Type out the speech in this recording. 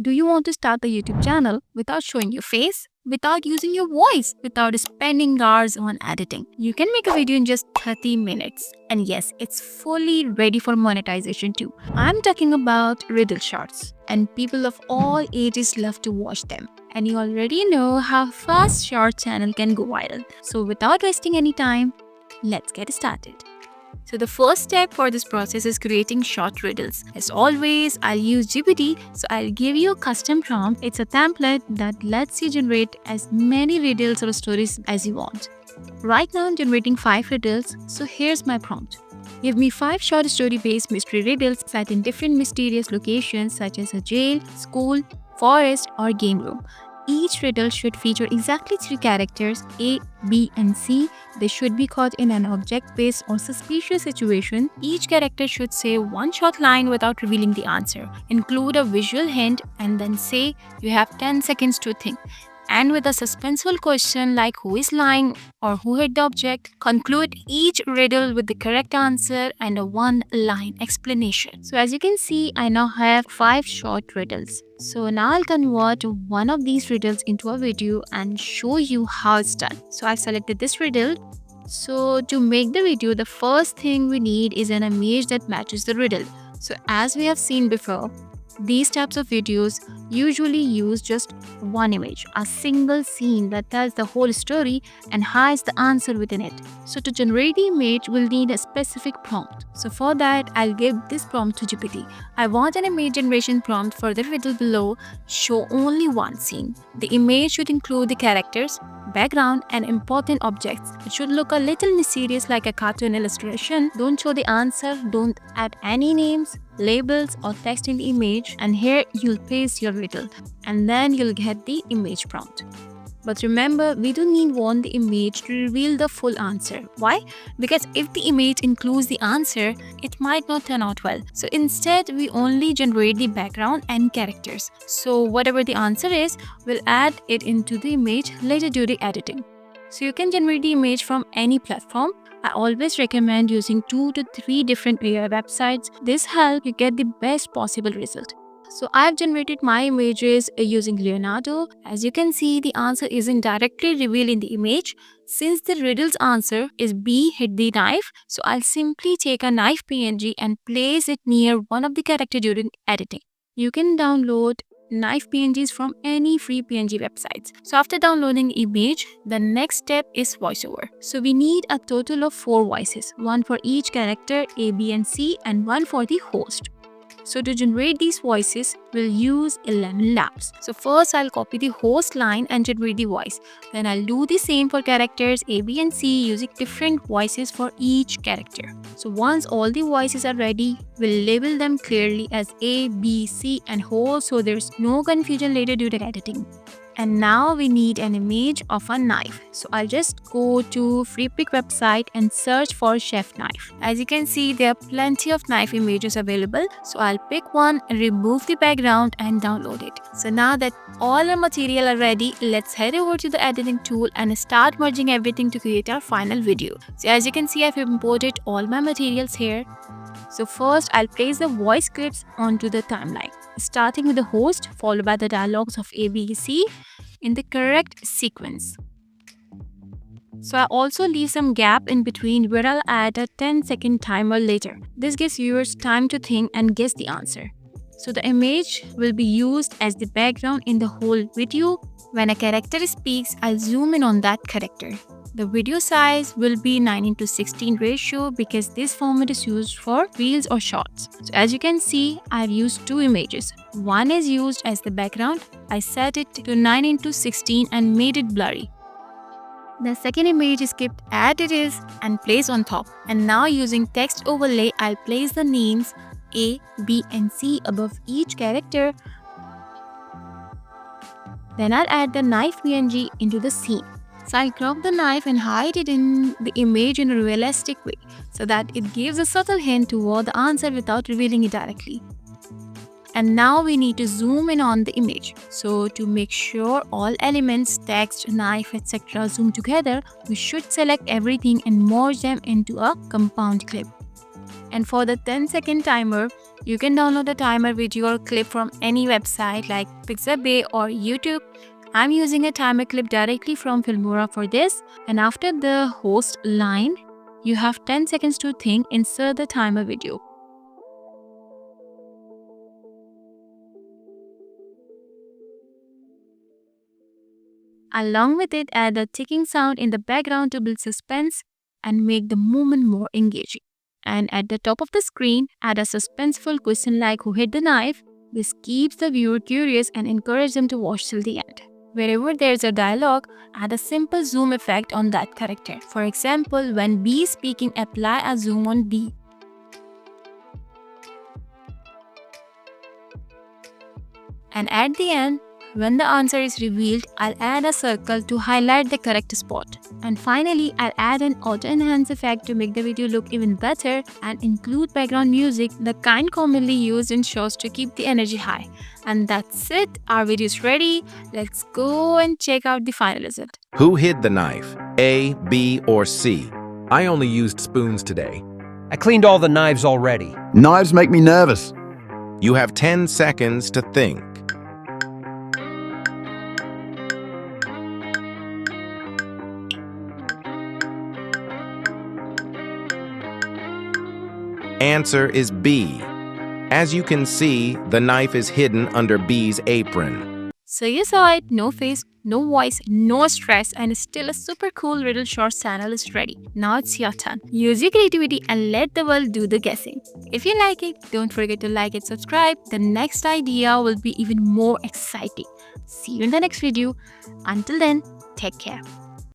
Do you want to start a YouTube channel without showing your face, without using your voice, without spending hours on editing? You can make a video in just 30 minutes. And yes, it's fully ready for monetization too. I'm talking about Riddle shorts, and people of all ages love to watch them. And you already know how fast short channel can go viral. So without wasting any time, let's get started. So the first step for this process is creating short riddles. As always, I'll use GPT, so I'll give you a custom prompt. It's a template that lets you generate as many riddles or stories as you want. Right now I'm generating 5 riddles, so here's my prompt. Give me 5 short story-based mystery riddles set in different mysterious locations such as a jail, school, forest, or game room. Each riddle should feature exactly 3 characters, A, B, and C. They should be caught in an object-based or suspicious situation. Each character should say one short line without revealing the answer. Include a visual hint and then say you have 10 seconds to think. And with a suspenseful question like who is lying or who hit the object, conclude each riddle with the correct answer and a one-line explanation. So as you can see, I now have 5 short riddles. So now I'll convert one of these riddles into a video and show you how it's done. So I've selected this riddle. So to make the video, the first thing we need is an image that matches the riddle. So as we have seen before, these types of videos usually use just one image, a single scene that tells the whole story and hides the answer within it. So to generate the image, we'll need a specific prompt. So for that, I'll give this prompt to GPT. I want an image generation prompt for the riddle below. Show only one scene. The image should include the characters, background, and important objects. It should look a little mysterious like a cartoon illustration. Don't show the answer, don't add any names, labels, or text in the image, and here you'll paste your riddle and then you'll get the image prompt. But remember, we don't want the image to reveal the full answer. Why? Because if the image includes the answer, it might not turn out well. So instead, we only generate the background and characters. So whatever the answer is, we'll add it into the image later during editing. So you can generate the image from any platform. I always recommend using 2 to 3 different AI websites. This helps you get the best possible result. So I've generated my images using Leonardo. As you can see, the answer isn't directly revealed in the image. Since the riddle's answer is B hit the knife, so I'll simply take a knife PNG and place it near one of the characters during editing. You can download knife PNGs from any free PNG websites. So after downloading the image, the next step is voiceover. So we need a total of 4 voices, one for each character A, B, and C, and one for the host. So to generate these voices, we'll use 11 laps. So first I'll copy the host line and generate the voice. Then I'll do the same for characters A, B, and C using different voices for each character. So once all the voices are ready, we'll label them clearly as A, B, C, and host so there's no confusion later during editing. And now we need an image of a knife. So I'll just go to FreePick website and search for chef knife. As you can see, there are plenty of knife images available. So I'll pick one and remove the background and download it. So now that all our material are ready, let's head over to the editing tool and start merging everything to create our final video. So as you can see, I've imported all my materials here. So first, I'll place the voice clips onto the timeline, starting with the host, followed by the dialogues of A, B, C in the correct sequence. So I also leave some gap in between where I'll add a 10-second timer later. This gives viewers time to think and guess the answer. So the image will be used as the background in the whole video. When a character speaks, I'll zoom in on that character. The video size will be 9:16 ratio because this format is used for reels or shorts. So as you can see, I've used 2 images. One is used as the background. I set it to 9:16 and made it blurry. The second image is kept as it is and placed on top. And now using text overlay, I'll place the names A, B, and C above each character. Then I'll add the knife PNG into the scene. So I'll crop the knife and hide it in the image in a realistic way so that it gives a subtle hint toward the answer without revealing it directly. And now we need to zoom in on the image. So to make sure all elements, text, knife, etc. zoom together, we should select everything and merge them into a compound clip. And for the 10-second timer, You can download the timer video or clip from any website like Pixabay or YouTube. I'm using a timer clip directly from Filmora for this. And after the host line, you have 10 seconds to think, insert the timer video. Along with it, add a ticking sound in the background to build suspense and make the movement more engaging. And at the top of the screen, add a suspenseful question like "Who hit the knife?" This keeps the viewer curious and encourages them to watch till the end. Wherever there's a dialogue, add a simple zoom effect on that character. For example, when B is speaking, apply a zoom on B. And at the end, when the answer is revealed, I'll add a circle to highlight the correct spot. And finally, I'll add an auto enhance effect to make the video look even better and include background music, the kind commonly used in shows to keep the energy high. And that's it, our video is ready. Let's go and check out the final result. Who hid the knife? A, B, or C? I only used spoons today. I cleaned all the knives already. Knives make me nervous. You have 10 seconds to think. Answer is B. As you can see, the knife is hidden under B's apron. So you saw it, no face, no voice, no stress, and still a super cool Riddle Shorts channel is ready. Now it's your turn. Use your creativity and let the world do the guessing. If you like it, don't forget to like and subscribe. The next idea will be even more exciting. See you in the next video. Until then, take care.